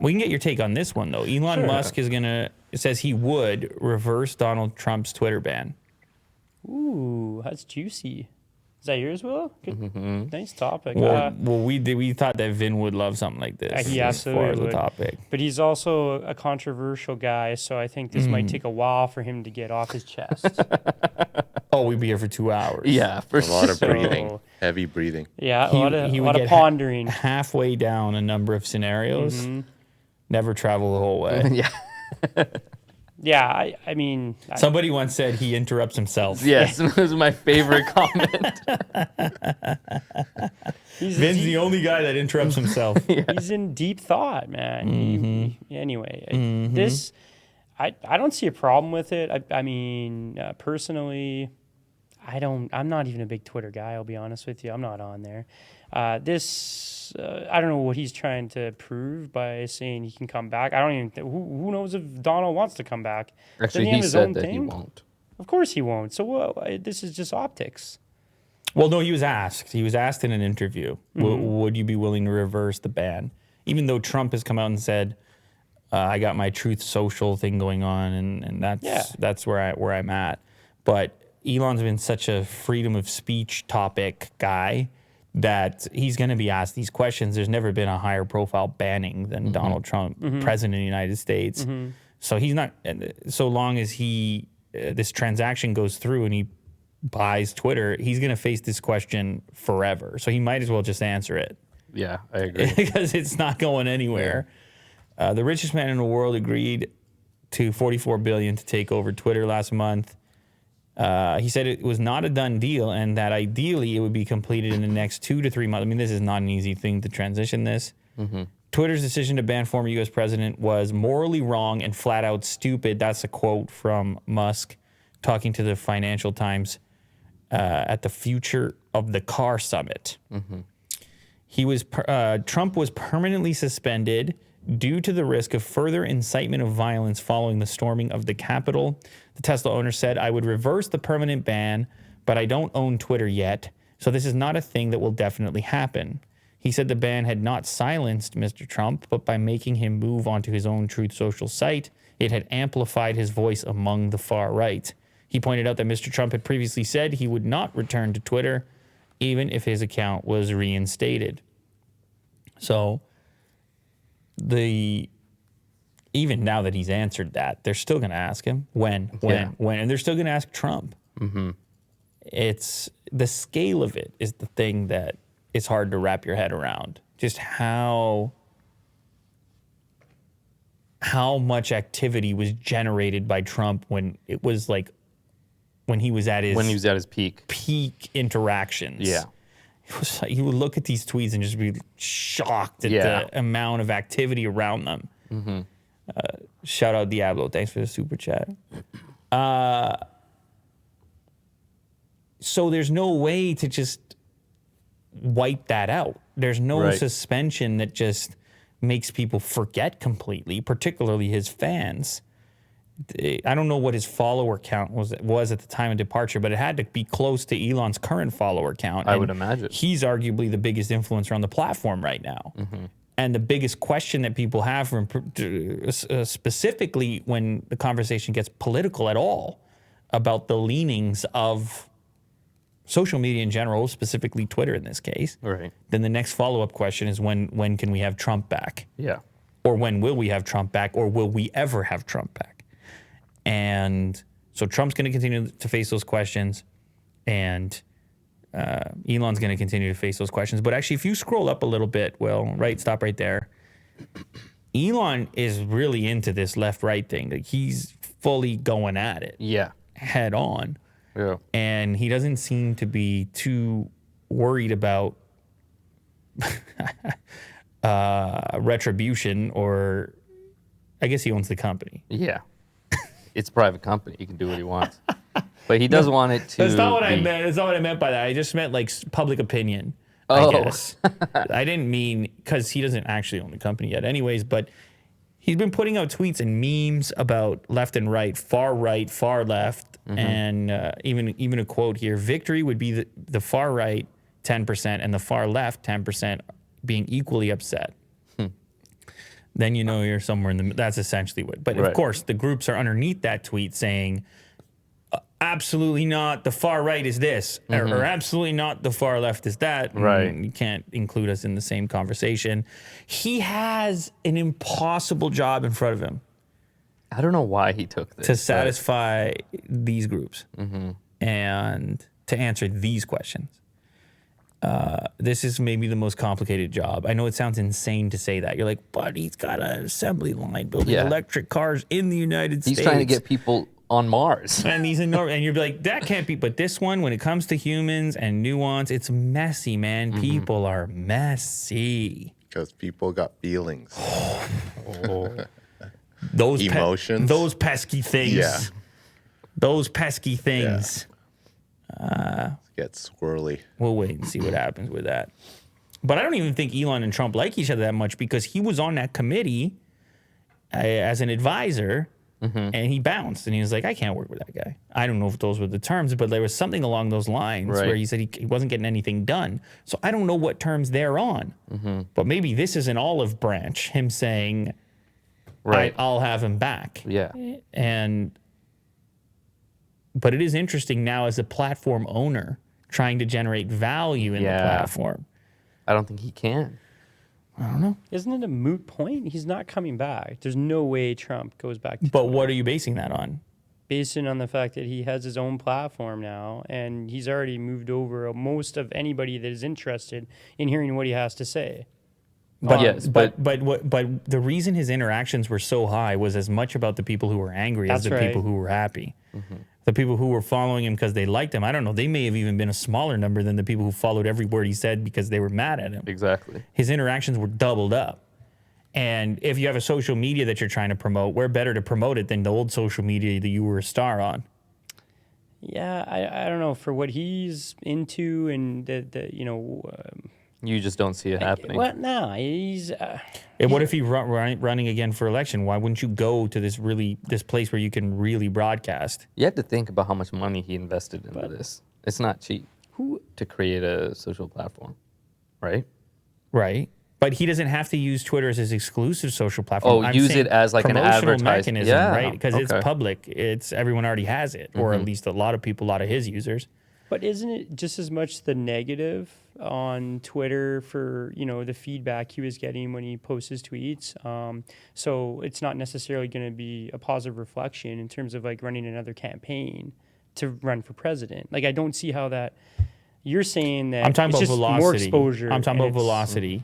We can get your take on this one, though. Elon Musk says he would reverse Donald Trump's Twitter ban. Ooh, that's juicy. Is that yours, Will? Good, nice topic. Well, we thought that Vin would love something like this. He absolutely as far as would. the topic. But he's also a controversial guy, so I think this might take a while for him to get off his chest. Oh, we'd be here for 2 hours. Yeah, for A lot of So- breathing, heavy breathing. Yeah, He a would lot of get pondering. halfway down a number of scenarios, never travel the whole way. Yeah. Yeah, I mean, Somebody once said he interrupts himself. Yes, it was my favorite comment. Vin's the only guy that interrupts himself. he's in deep thought, man. Anyway, this, I don't see a problem with it. I mean, personally, I'm not even a big Twitter guy. I'll be honest with you. I'm not on there. I don't know what he's trying to prove by saying he can come back. I don't even. Who knows if Donald wants to come back? Actually, Doesn't he have his said own that he thing? won't. Of course he won't. So this is just optics. Well, no, he was asked. He was asked in an interview, would you be willing to reverse the ban? Even though Trump has come out and said, I got my Truth Social thing going on, and that's where I'm at. But Elon's been such a freedom of speech topic guy that he's going to be asked these questions. There's never been a higher profile banning than Donald Trump, president of the United States. So he's not, so long as this transaction goes through and he buys Twitter, he's going to face this question forever. So he might as well just answer it. Yeah, I agree. Because it's not going anywhere. The richest man in the world agreed to $44 billion to take over Twitter last month. He said it was not a done deal and that ideally it would be completed in the next 2 to 3 months. I mean, this is not an easy thing to transition this. Twitter's decision to ban former U.S. president was morally wrong and flat out stupid. That's a quote from Musk talking to the Financial Times at the Future of the Car Summit. Trump was permanently suspended due to the risk of further incitement of violence following the storming of the Capitol. The Tesla owner said, I would reverse the permanent ban, but I don't own Twitter yet, so this is not a thing that will definitely happen. He said the ban had not silenced Mr. Trump, but by making him move onto his own Truth Social site, it had amplified his voice among the far right. He pointed out that Mr. Trump had previously said he would not return to Twitter, even if his account was reinstated. So, even now that he's answered that, they're still going to ask him when, and they're still going to ask Trump. It's the scale of it is the thing that is hard to wrap your head around. Just how much activity was generated by Trump when it was like when he was at his peak interactions. Yeah. It was like you would look at these tweets and just be shocked at the amount of activity around them. Shout out Diablo. Thanks for the super chat. So there's no way to just wipe that out. There's no suspension that just makes people forget completely, particularly his fans. I don't know what his follower count was at the time of departure, but it had to be close to Elon's current follower count. I would imagine. He's arguably the biggest influencer on the platform right now. And the biggest question that people have, from specifically when the conversation gets political at all, about the leanings of social media in general, specifically Twitter in this case, then the next follow-up question is when can we have Trump back? Yeah. Or when will we have Trump back? Or will we ever have Trump back? And so Trump's going to continue to face those questions, and Elon's going to continue to face those questions. But actually, if you scroll up a little bit, stop right there. Elon is really into this left-right thing. Like, he's fully going at it. Yeah. Head on. Yeah. And he doesn't seem to be too worried about retribution, or I guess he owns the company. Yeah. It's a private company. He can do what he wants. But he does want it to. That's not what I meant. That's not what I meant by that. I just meant like public opinion, I guess. I didn't mean, because he doesn't actually own the company yet anyways, but he's been putting out tweets and memes about left and right, far left, and even a quote here: victory would be the far right 10% and the far left 10% being equally upset. then you know you're somewhere in the. That's essentially what. But Right. of course, the groups are underneath that tweet saying, absolutely not. The far right is this, or absolutely not. The far left is that. Right. You can't include us in the same conversation. He has an impossible job in front of him I don't know why he took this. to but- satisfy these groups and to answer these questions. This is maybe the most complicated job. I know it sounds insane to say that. You're like, but he's got an assembly line building Yeah. electric cars in the United States. He's trying to get people on Mars. And these enormous, and you're like, that can't be. But this one, when it comes to humans and nuance, it's messy, man. People are messy. Because people got feelings. Those Emotions. those pesky things. Yeah. Those pesky things. Get swirly. We'll wait and see what happens with that. But I don't even think Elon and Trump like each other that much because he was on that committee as an advisor and he bounced and he was like, I can't work with that guy. I don't know if those were the terms, but there was something along those lines Right. where he said he wasn't getting anything done. So I don't know what terms they're on. But maybe this is an olive branch, him saying, Right. I'll have him back. Yeah. But it is interesting now as a platform owner trying to generate value in the platform. I don't think he can. I don't know. Isn't it a moot point? He's not coming back. There's no way Trump goes back to But what are you basing that on? basing on the fact that he has his own platform now and he's already moved over most of anybody that is interested in hearing what he has to say. But Yes, but the reason his interactions were so high was as much about the people who were angry as That's the right. people who were happy. The people who were following him because they liked him, I don't know, they may have even been a smaller number than the people who followed every word he said because they were mad at him. Exactly. His interactions were doubled up. And if you have a social media that you're trying to promote, we're better to promote it than the old social media that you were a star on. Yeah, I don't know, for what he's into and You just don't see it happening. what now? He's And what if he running again for election? Why wouldn't you go to this place where you can really broadcast? You have to think about how much money he invested into this. It's not cheap to create a social platform, right? Right. But he doesn't have to use Twitter as his exclusive social platform. Oh, use saying it as like an promotional advertising. mechanism, Yeah, right? Because it's okay. public. Everyone already has it, or at least a lot of people, a lot of his users. But isn't it just as much the negative on Twitter for, the feedback he was getting when he posts his tweets? So it's not necessarily going to be a positive reflection in terms of like running another campaign to run for president. Like, I don't see how that. You're saying that I'm talking it's about just velocity. more exposure. I'm talking and about velocity.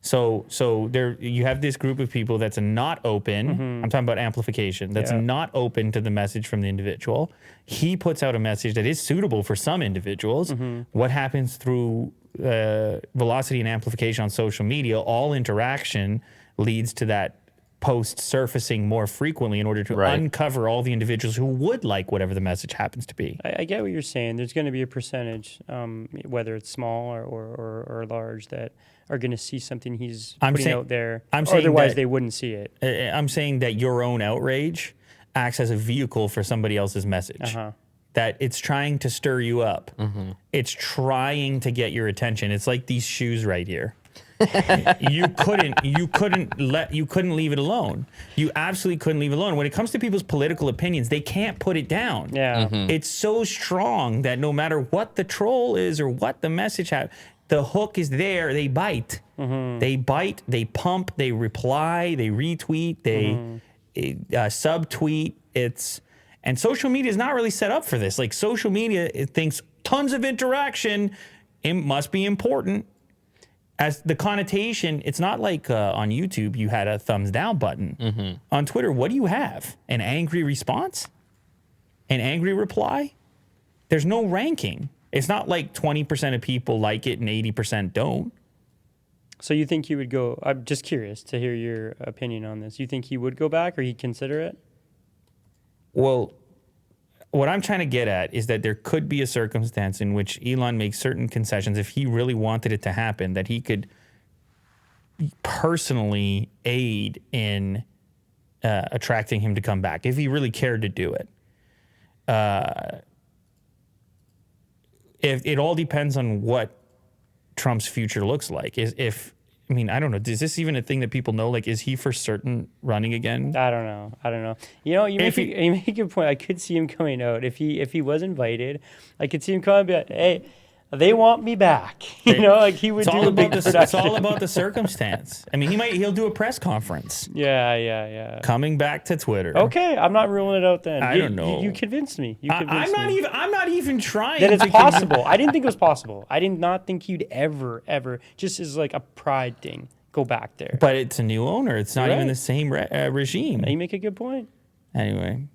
So there you have this group of people that's not open. I'm talking about amplification. That's Yeah. not open to the message from the individual. He puts out a message that is suitable for some individuals. What happens through velocity and amplification on social media? All interaction leads to that post surfacing more frequently in order to Right. uncover all the individuals who would like whatever the message happens to be. I get what you're saying. There's going to be a percentage, whether it's small or large, that are going to see something he's I'm putting saying- out there. I'm saying Otherwise, that- they wouldn't see it. I'm saying that your own outrage acts as a vehicle for somebody else's message. That it's trying to stir you up. It's trying to get your attention. It's like these shoes right here. you couldn't leave it alone. You absolutely couldn't leave it alone. When it comes to people's political opinions, they can't put it down. Yeah. It's so strong that no matter what the troll is or what the message has, the hook is there. They bite. They bite. They pump. They reply. They retweet. They subtweet. And social media is not really set up for this. Like, social media, it thinks tons of interaction. It must be important. As the connotation, it's not like on YouTube you had a thumbs down button. On Twitter, what do you have? An angry response? An angry reply? There's no ranking. It's not like 20% of people like it and 80% don't. So you think he would go? I'm just curious to hear your opinion on this. You think he would go back, or he'd consider it? Well, what I'm trying to get at is that there could be a circumstance in which Elon makes certain concessions if he really wanted it to happen, that he could personally aid in attracting him to come back if he really cared to do it. If it all depends on what Trump's future looks like. If mean, I don't know. Is this even a thing that people know? Like, is he for certain running again? I don't know. You know, you make a good point. I could see him coming out if he was invited. I could see him coming and be like, hey, they want me back. You know, like he would do a big production. It's all about the circumstance. I mean, he'll do a press conference. Yeah. Coming back to Twitter. Okay, I'm not ruling it out then. I don't know. You convinced me. I'm not even trying. That it's possible. I didn't think it was possible. I did not think he'd ever, just as like a pride thing, go back there. But it's a new owner. It's not You're even right. the same regime. You make a good point. Anyway,